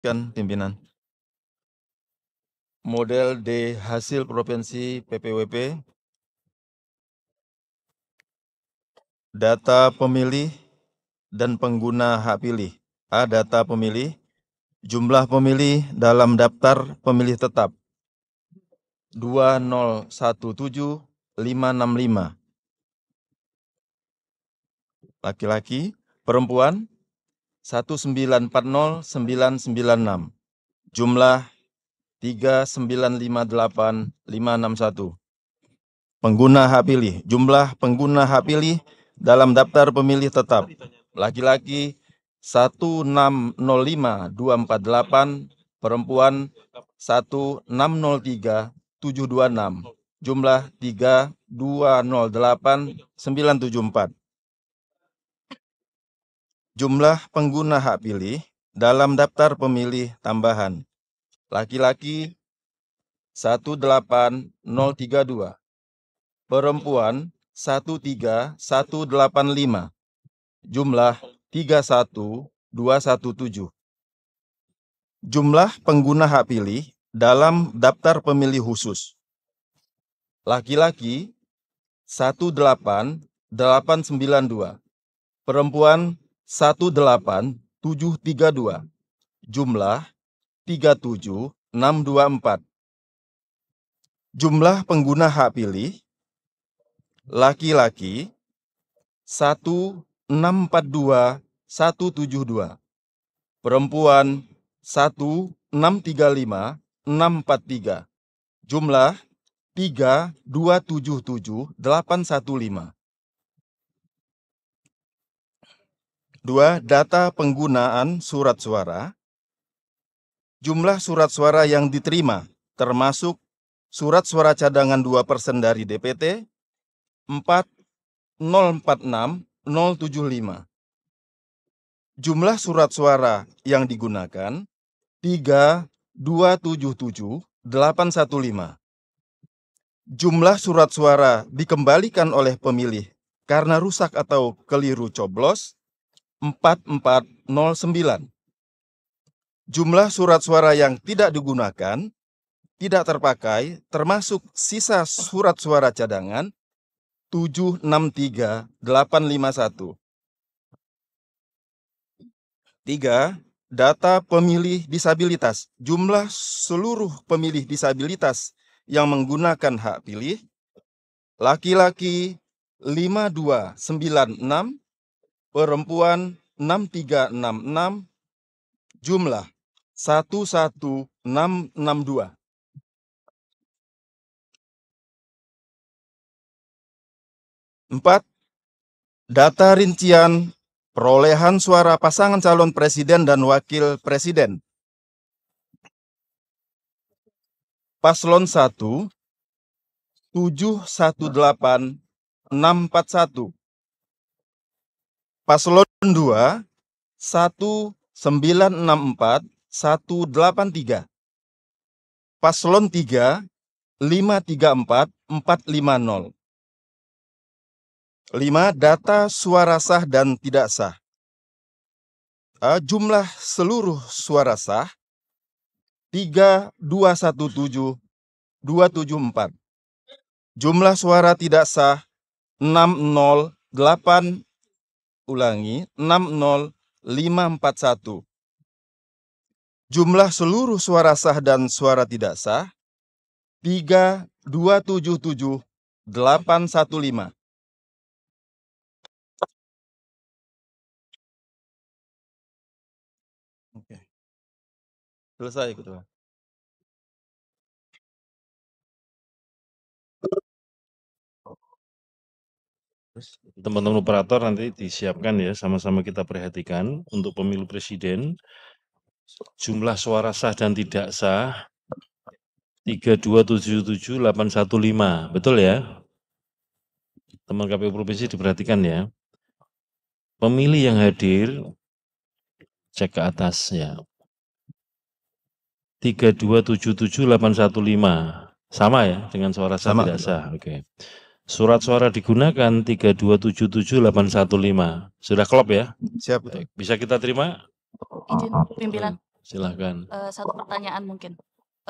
Kan pimpinan. Model D hasil provinsi PPWP. Data pemilih dan pengguna hak pilih. A. Data pemilih. Jumlah pemilih dalam daftar pemilih tetap 2017565. Laki-laki, perempuan 1940996. Jumlah 3958561. Pengguna hak pilih. Jumlah pengguna hak pilih dalam daftar pemilih tetap. Laki-laki 1605248, perempuan 1603726. Jumlah 3208974. Jumlah pengguna hak pilih dalam daftar pemilih tambahan. Laki-laki 18032. Perempuan 13185. Jumlah 31217. Jumlah pengguna hak pilih dalam daftar pemilih khusus. Laki-laki 18892. Perempuan 18732. Jumlah 37624. Jumlah pengguna hak pilih laki-laki 1642172. Perempuan 1635643. Jumlah 3277815. 2. Data penggunaan surat suara. Jumlah surat suara yang diterima termasuk surat suara cadangan 2% dari DPT 4046075. Jumlah surat suara yang digunakan 3277815. Jumlah surat suara dikembalikan oleh pemilih karena rusak atau keliru coblos 4409. Jumlah surat suara yang tidak digunakan, tidak terpakai, termasuk sisa surat suara cadangan 763851. 3. Data pemilih disabilitas. Jumlah seluruh pemilih disabilitas yang menggunakan hak pilih. Laki-laki 5296, perempuan 6366, jumlah 11662. 4. Data rincian perolehan suara pasangan calon presiden dan wakil presiden. Paslon 1 718641. Paslon 2 1964183. Paslon 3 534450. 5. Data suara sah dan tidak sah. Jumlah seluruh suara sah 3217274. Jumlah suara tidak sah 608, ulangi 60541. Jumlah seluruh suara sah dan suara tidak sah 3277815. Oke. Selesai, Ketua. Teman-teman operator nanti disiapkan ya, sama-sama kita perhatikan untuk pemilu presiden. Jumlah suara sah dan tidak sah 3277815, betul ya? Teman KPU Provinsi diperhatikan ya. Pemilih yang hadir, cek ke atas ya. 3277815, sama ya dengan suara sah Sama. tidak sah. Oke. Surat suara digunakan 3277815. Sudah klop ya? Siap. Baik. Bisa kita terima? Izin pimpinan. Silahkan. Satu pertanyaan mungkin.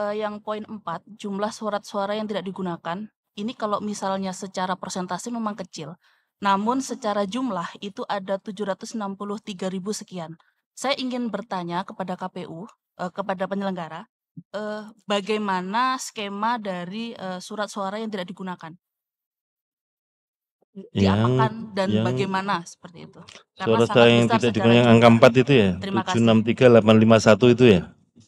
Yang poin 4, jumlah surat suara yang tidak digunakan, ini kalau misalnya secara persentase memang kecil, namun secara jumlah itu ada 763.000 sekian. Saya ingin bertanya kepada KPU, kepada penyelenggara, bagaimana skema dari surat suara yang tidak digunakan? Diapakan dan Yang bagaimana seperti itu? Karena suara sangat saya yang besar tidak secara digunakan yang angka jumlah. 4 itu ya? Terima kasih. 763851 itu ya?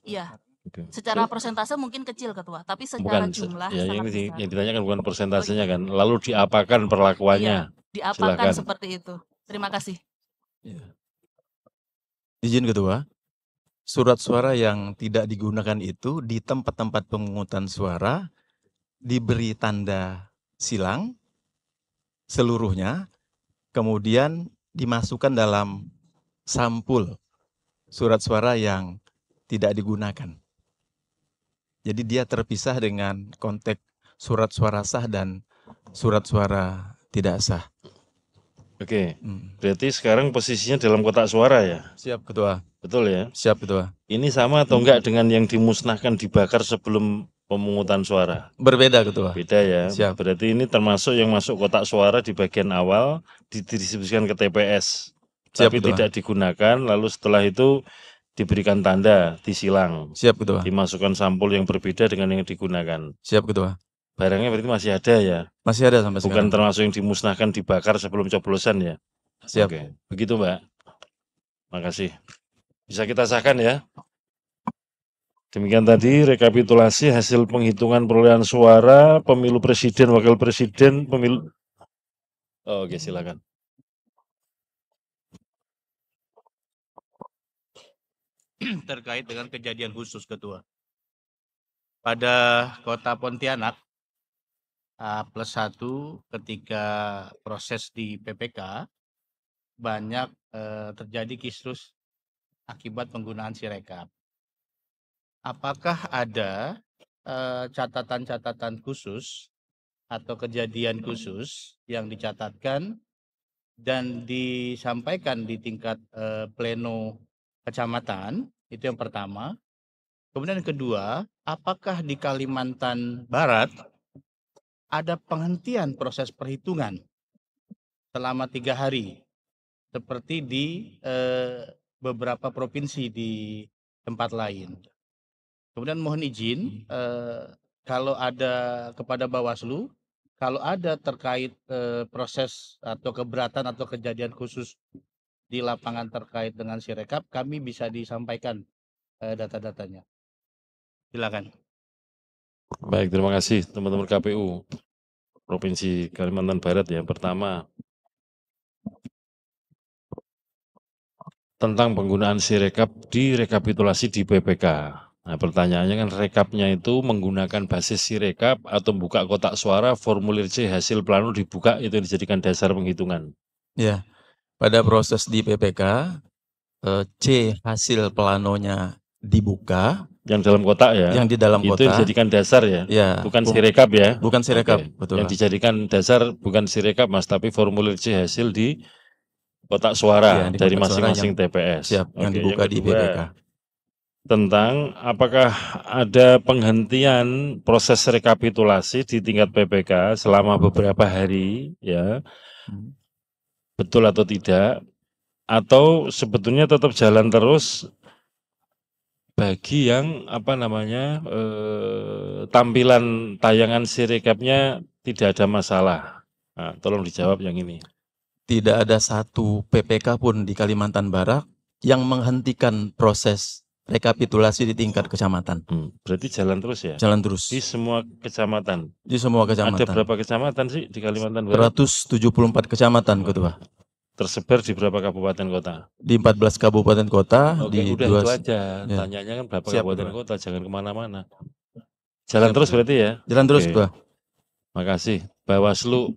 Iya. Oke. Secara persentase mungkin kecil Ketua, tapi secara Bukan, jumlah ya sangat yang besar. ditanyakan bukan persentasenya Oh, iya. kan. Lalu diapakan perlakuannya? Iya, diapakan Silakan. seperti itu. Terima kasih. Izin Ketua, surat suara yang tidak digunakan itu di tempat-tempat pemungutan suara diberi tanda silang seluruhnya, kemudian dimasukkan dalam sampul surat suara yang tidak digunakan. Jadi dia terpisah dengan konteks surat suara sah dan surat suara tidak sah. Oke, berarti sekarang posisinya dalam kotak suara ya? Siap Ketua. Betul ya? Siap Ketua. Ini sama atau enggak dengan yang dimusnahkan, dibakar sebelum pemungutan suara? Berbeda Ketua. Beda ya? Siap. Berarti ini termasuk yang masuk kotak suara di bagian awal, didistribusikan ke TPS. Siap, Tapi Ketua. tidak digunakan, lalu setelah itu diberikan tanda, disilang. Siap Ketua. Dimasukkan sampul yang berbeda dengan yang digunakan. Siap Ketua. Barangnya berarti masih ada ya? Masih ada sampai Bukan sekarang. termasuk yang dimusnahkan, dibakar sebelum coblosan ya? Siap. Oke, begitu Mbak. Makasih. Bisa kita sahkan ya? Demikian tadi rekapitulasi hasil penghitungan perolehan suara pemilu presiden, wakil presiden, pemilu. Oh, oke, silakan. Terkait dengan kejadian khusus Ketua. Pada Kota Pontianak +1 ketika proses di PPK banyak terjadi kisruh akibat penggunaan Sirekap. Apakah ada catatan-catatan khusus atau kejadian khusus yang dicatatkan dan disampaikan di tingkat pleno kecamatan? Itu yang pertama. Kemudian yang kedua, apakah di Kalimantan Barat ada penghentian proses perhitungan selama 3 hari seperti di beberapa provinsi di tempat lain? Kemudian mohon izin kalau ada kepada Bawaslu, kalau ada terkait proses atau keberatan atau kejadian khusus di lapangan terkait dengan Sirekap, kami bisa disampaikan data-datanya. Silakan. Baik, terima kasih teman-teman KPU Provinsi Kalimantan Barat ya. Pertama, tentang penggunaan Sirekap di rekapitulasi di PPK. Nah, pertanyaannya kan rekapnya itu menggunakan basis Sirekap atau buka kotak suara, formulir C hasil plano dibuka, itu yang dijadikan dasar penghitungan. Ya, pada proses di PPK, C hasil planonya dibuka. Yang dalam kotak ya? Yang di dalam itu kotak. Itu dijadikan dasar ya? Ya. Bukan Sirekap ya? Bukan Sirekap, Oke. betul. Yang dijadikan dasar bukan Sirekap Mas, tapi formulir C hasil di kotak suara Ya, dari kotak suara masing-masing TPS. Siap, yang Oke, dibuka yang di kedua, PPK. tentang apakah ada penghentian proses rekapitulasi di tingkat PPK selama beberapa hari ya, betul atau tidak, atau sebetulnya tetap jalan terus bagi yang tampilan tayangan Sirekapnya tidak ada masalah. Nah, tolong dijawab yang ini. Tidak ada satu PPK pun di Kalimantan Barat yang menghentikan proses rekapitulasi di tingkat kecamatan. Berarti jalan terus ya? Jalan terus. Di semua kecamatan? Di semua kecamatan. Ada berapa kecamatan sih di Kalimantan Barat? 174 kecamatan, Ketua. Tersebar di berapa kabupaten kota? Di 14 kabupaten kota. Oke, di udah 2... itu aja. Ya. Tanyanya kan berapa Siap, kabupaten Ketua. kota, jangan kemana-mana. Jalan Siap, terus Ketua. berarti ya? Jalan terus, Oke. Ketua. Makasih. Bawaslu,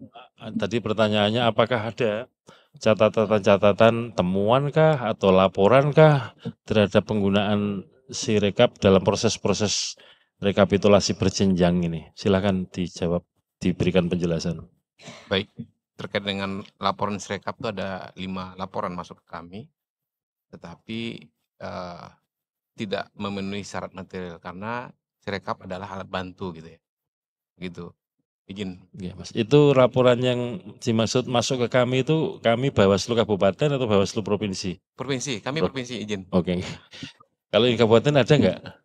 tadi pertanyaannya apakah ada catatan-catatan temuankah atau laporankah terhadap penggunaan Sirekap dalam proses-proses rekapitulasi berjenjang ini? Silakan dijawab, diberikan penjelasan. Baik, terkait dengan laporan Sirekap itu ada 5 laporan masuk ke kami, tetapi tidak memenuhi syarat material karena Sirekap adalah alat bantu gitu ya. Gitu. Izin. Ya, Mas. Itu laporan yang dimaksud masuk ke kami itu kami Bawaslu Kabupaten atau Bawaslu Provinsi? Provinsi, kami Pro- provinsi izin. Oke. Kalau yang kabupaten ada nggak? Tidak ada.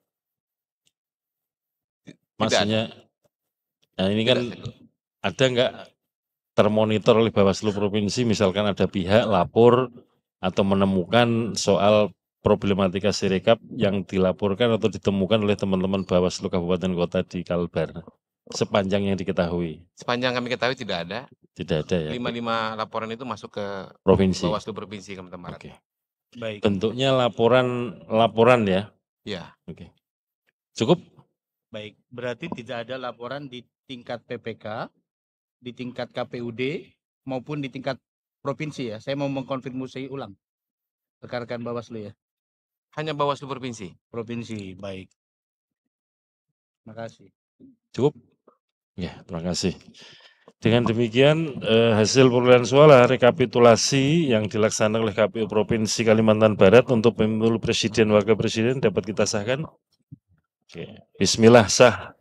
Maksudnya, nah ini Tidak kan ada nggak termonitor oleh Bawaslu Provinsi, misalkan ada pihak lapor atau menemukan soal problematika Sirekap yang dilaporkan atau ditemukan oleh teman-teman Bawaslu Kabupaten Kota di Kalbar, sepanjang yang diketahui? sepanjang kami ketahui tidak ada. Tidak ada ya, 5 laporan itu masuk ke provinsi. Bawaslu Provinsi Kalimantan Barat. Oke. Baik, Bentuknya laporan ya. Ya, Oke. Cukup? baik. Berarti tidak ada laporan di tingkat PPK, di tingkat KPUD maupun di tingkat provinsi ya. Saya mau mengkonfirmasi ulang. Rekan-rekan Bawaslu ya. hanya Bawaslu Provinsi. Provinsi, baik. Terima kasih. Cukup? Ya, terima kasih. Dengan demikian hasil perolehan suara rekapitulasi yang dilaksanakan oleh KPU Provinsi Kalimantan Barat untuk pemilu presiden wakil presiden dapat kita sahkan. Oke. Bismillah sah.